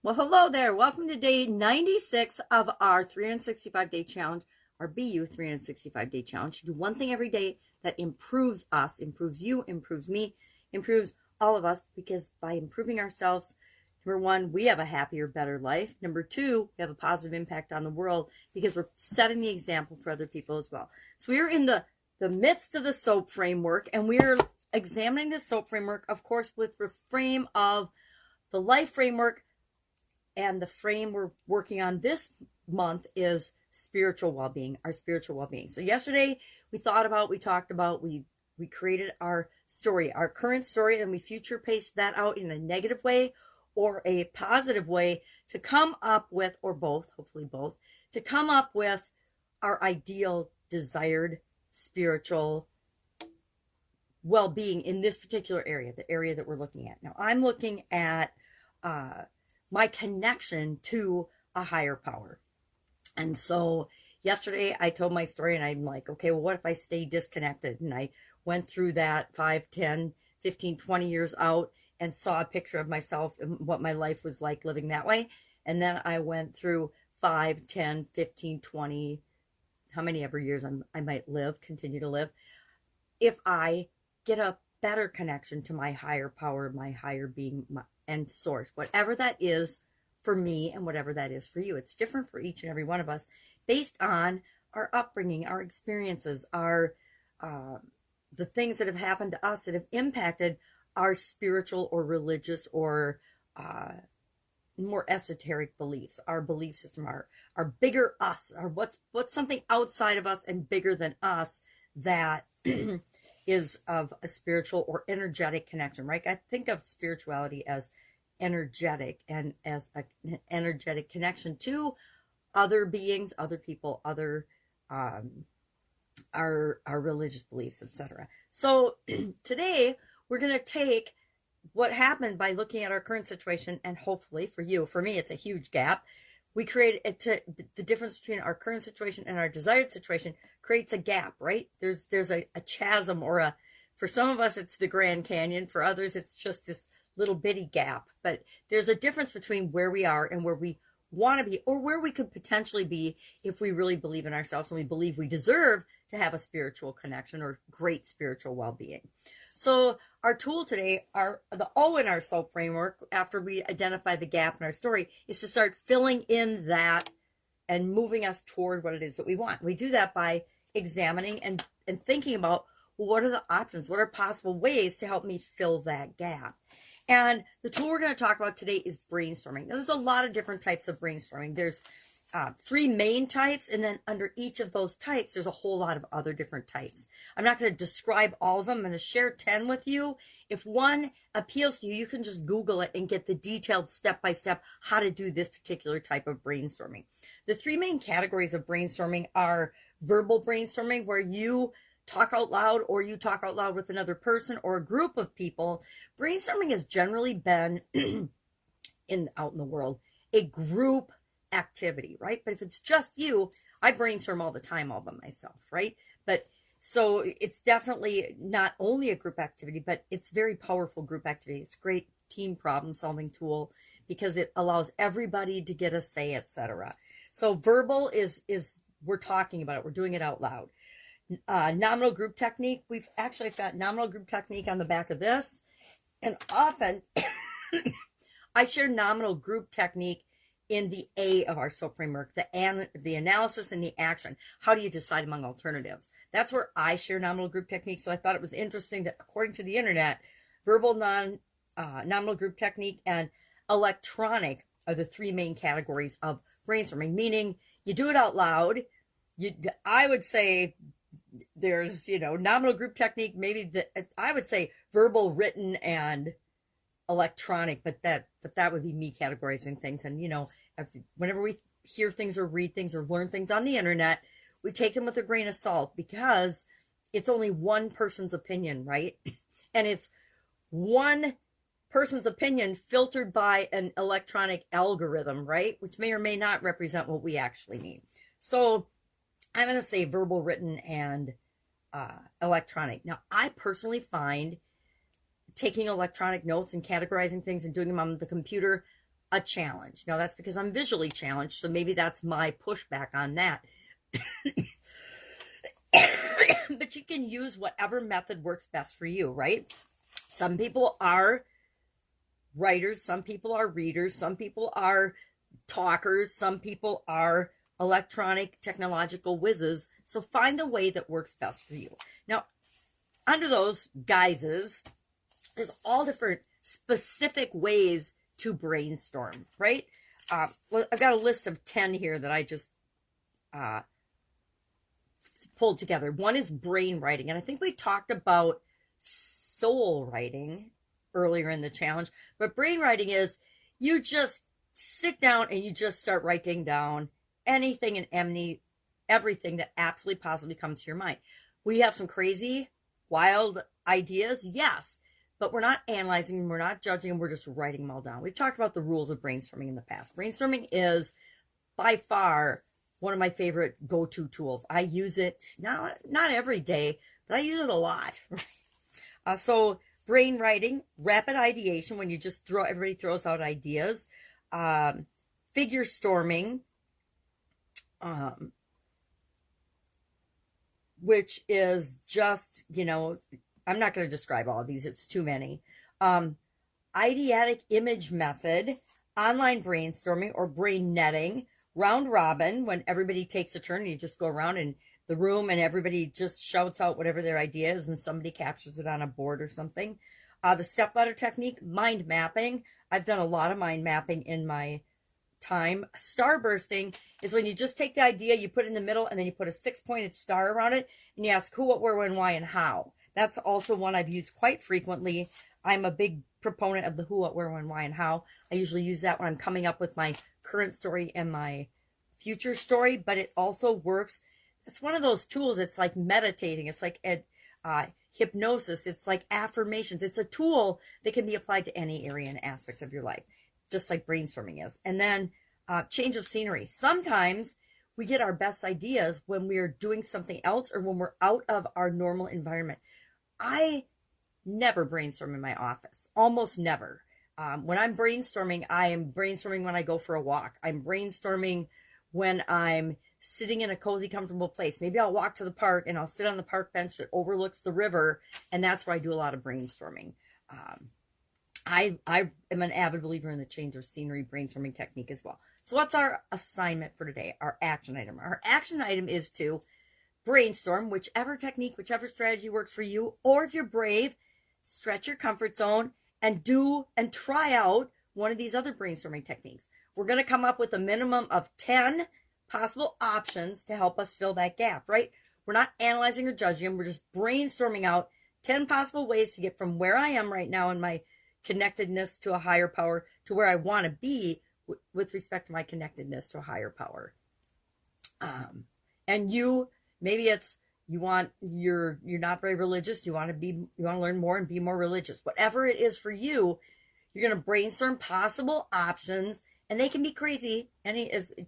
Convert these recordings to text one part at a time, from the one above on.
Well, hello there. Welcome to day 96 of our 365-day challenge, our BU 365-day challenge. To do one thing every day that improves us, improves you, improves me, improves all of us, because by improving ourselves, number one, we have a happier, better life. Number two, we have a positive impact on the world because we're setting the example for other people as well. So we are in the midst of the SOAP framework, and we are examining the SOAP framework, of course, with the frame of the life framework. And the frame we're working on this month is spiritual well-being, our spiritual well-being. So yesterday we talked about, we created our story, our current story, and we future paced that out in a negative way or a positive way to come up with, or both, hopefully both, to come up with our ideal desired spiritual well-being in this particular area, the area that we're looking at. Now I'm looking at my connection to a higher power. And so yesterday I told my story and I'm like, okay, well, what if I stay disconnected? And I went through that 5, 10, 15, 20 years out and saw a picture of myself and what my life was like living that way. And then I went through 5, 10, 15, 20, how many ever years I might continue to live, if I get a better connection to my higher power, my higher being, and source, whatever that is for me and whatever that is for you. It's different for each and every one of us based on our upbringing, our experiences, our the things that have happened to us that have impacted our spiritual or religious or more esoteric beliefs, our belief system, our bigger us, or what's something outside of us and bigger than us that is of a spiritual or energetic connection, right? I think of spirituality as energetic and as an energetic connection to other beings, other people, other our religious beliefs, etc. So today we're going to take what happened by looking at our current situation, and hopefully for you, for me, it's a huge gap. We create the difference between our current situation and our desired situation creates a gap, right? There's a chasm, or for some of us, it's the Grand Canyon. For others, it's just this little bitty gap. But there's a difference between where we are and where we want to be, or where we could potentially be if we really believe in ourselves and we believe we deserve to have a spiritual connection or great spiritual well-being. So our tool today, the O in our SOAP framework, after we identify the gap in our story, is to start filling in that and moving us toward what it is that we want. We do that by examining and thinking about, well, what are the options? What are possible ways to help me fill that gap? And the tool we're going to talk about today is brainstorming. Now, there's a lot of different types of brainstorming. There's 3 main types, and then under each of those types, there's a whole lot of other different types. I'm not going to describe all of them. I'm going to share 10 with you. If one appeals to you, you can just Google it and get the detailed step-by-step how to do this particular type of brainstorming. The 3 main categories of brainstorming are verbal brainstorming, where you talk out loud, or you talk out loud with another person or a group of people. Brainstorming has generally been out in the world a group activity, right? But if it's just you, I brainstorm all the time all by myself, right? But so it's definitely not only a group activity, but it's very powerful group activity. It's a great team problem solving tool because it allows everybody to get a say, etc. So verbal is we're talking about it, we're doing it out loud. Nominal group technique, we've actually got nominal group technique on the back of this, and often I share nominal group technique in the A of our SOAP framework, the analysis and the action. How do you decide among alternatives? That's where I share nominal group technique. So I thought it was interesting that according to the internet, verbal nominal group technique and electronic are the 3 main categories of brainstorming, meaning you do it out loud. I would say there's, nominal group technique, maybe I would say verbal, written, and electronic, but that would be me categorizing things. And whenever we hear things or read things or learn things on the internet, we take them with a grain of salt because it's only one person's opinion, right? And it's one person's opinion filtered by an electronic algorithm, right? Which may or may not represent what we actually mean. So I'm going to say verbal, written, and electronic. Now, I personally find taking electronic notes and categorizing things and doing them on the computer a challenge. Now that's because I'm visually challenged, so maybe that's my pushback on that. But you can use whatever method works best for you, right? Some people are writers, some people are readers, some people are talkers, some people are electronic technological whizzes. So find the way that works best for you. Now, under those guises, there's all different specific ways to brainstorm, right? Well, I've got a list of 10 here that I just pulled together. One is brain writing, and I think we talked about soul writing earlier in the challenge, but brain writing is you just sit down and you just start writing down anything and everything that absolutely possibly comes to your mind. We have some crazy, wild ideas, yes, but we're not analyzing them, we're not judging them, we're just writing them all down. We've talked about the rules of brainstorming in the past. Brainstorming is by far one of my favorite go-to tools. I use it not every day, but I use it a lot. So brain writing, rapid ideation, when you just everybody throws out ideas, figure storming, which is just, I'm not going to describe all of these, it's too many. Eidetic image method, online brainstorming or brain netting, round robin, when everybody takes a turn and you just go around in the room and everybody just shouts out whatever their idea is and somebody captures it on a board or something. The step ladder technique, mind mapping. I've done a lot of mind mapping in my time. Starbursting is when you just take the idea, you put it in the middle, and then you put a 6-pointed star around it, and you ask who, what, where, when, why, and how. That's also one I've used quite frequently. I'm a big proponent of the who, what, where, when, why, and how. I usually use that when I'm coming up with my current story and my future story, but it also works. It's one of those tools. It's like meditating. It's like hypnosis. It's like affirmations. It's a tool that can be applied to any area and aspect of your life, just like brainstorming is. And then change of scenery. Sometimes we get our best ideas when we're doing something else or when we're out of our normal environment. I never brainstorm in my office, almost never. When I'm brainstorming, I am brainstorming when I go for a walk. I'm brainstorming when I'm sitting in a cozy, comfortable place. Maybe I'll walk to the park and I'll sit on the park bench that overlooks the river, and that's where I do a lot of brainstorming. I am an avid believer in the change of scenery brainstorming technique as well. So what's our assignment for today? Our action item. Our action item is to brainstorm whichever technique, whichever strategy works for you, or if you're brave, stretch your comfort zone and do and try out one of these other brainstorming techniques. We're going to come up with a minimum of 10 possible options to help us fill that gap, right? We're not analyzing or judging them. We're just brainstorming out 10 possible ways to get from where I am right now in my connectedness to a higher power to where I want to be with respect to my connectedness to a higher power. And you, maybe it's you're not very religious. You want to learn more and be more religious. Whatever it is for you, you're going to brainstorm possible options, and they can be crazy.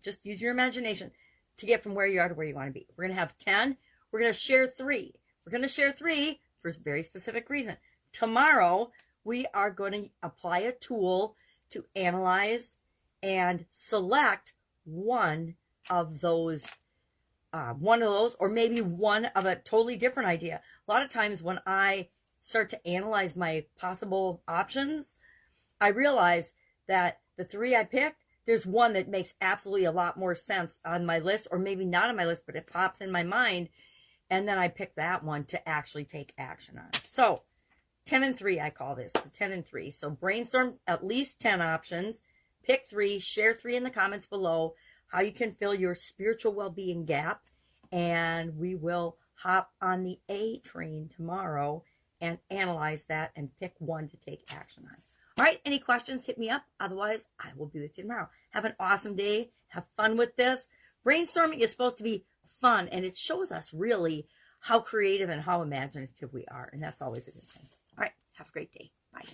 Just use your imagination to get from where you are to where you want to be. We're going to have 10. We're going to share 3. We're going to share 3 for a very specific reason. Tomorrow, we are going to apply a tool to analyze and select one of those, or maybe one of a totally different idea. A lot of times when I start to analyze my possible options, I realize that the 3 I picked, there's one that makes absolutely a lot more sense on my list, or maybe not on my list, but it pops in my mind. And then I pick that one to actually take action on. So 10 and 3, I call this 10 and 3. So brainstorm at least 10 options, pick 3, share 3 in the comments below, how you can fill your spiritual well-being gap. And we will hop on the A train tomorrow and analyze that and pick one to take action on. All right, any questions, hit me up. Otherwise, I will be with you tomorrow. Have an awesome day. Have fun with this. Brainstorming is supposed to be fun, and it shows us really how creative and how imaginative we are, and that's always a good thing. All right, have a great day. Bye.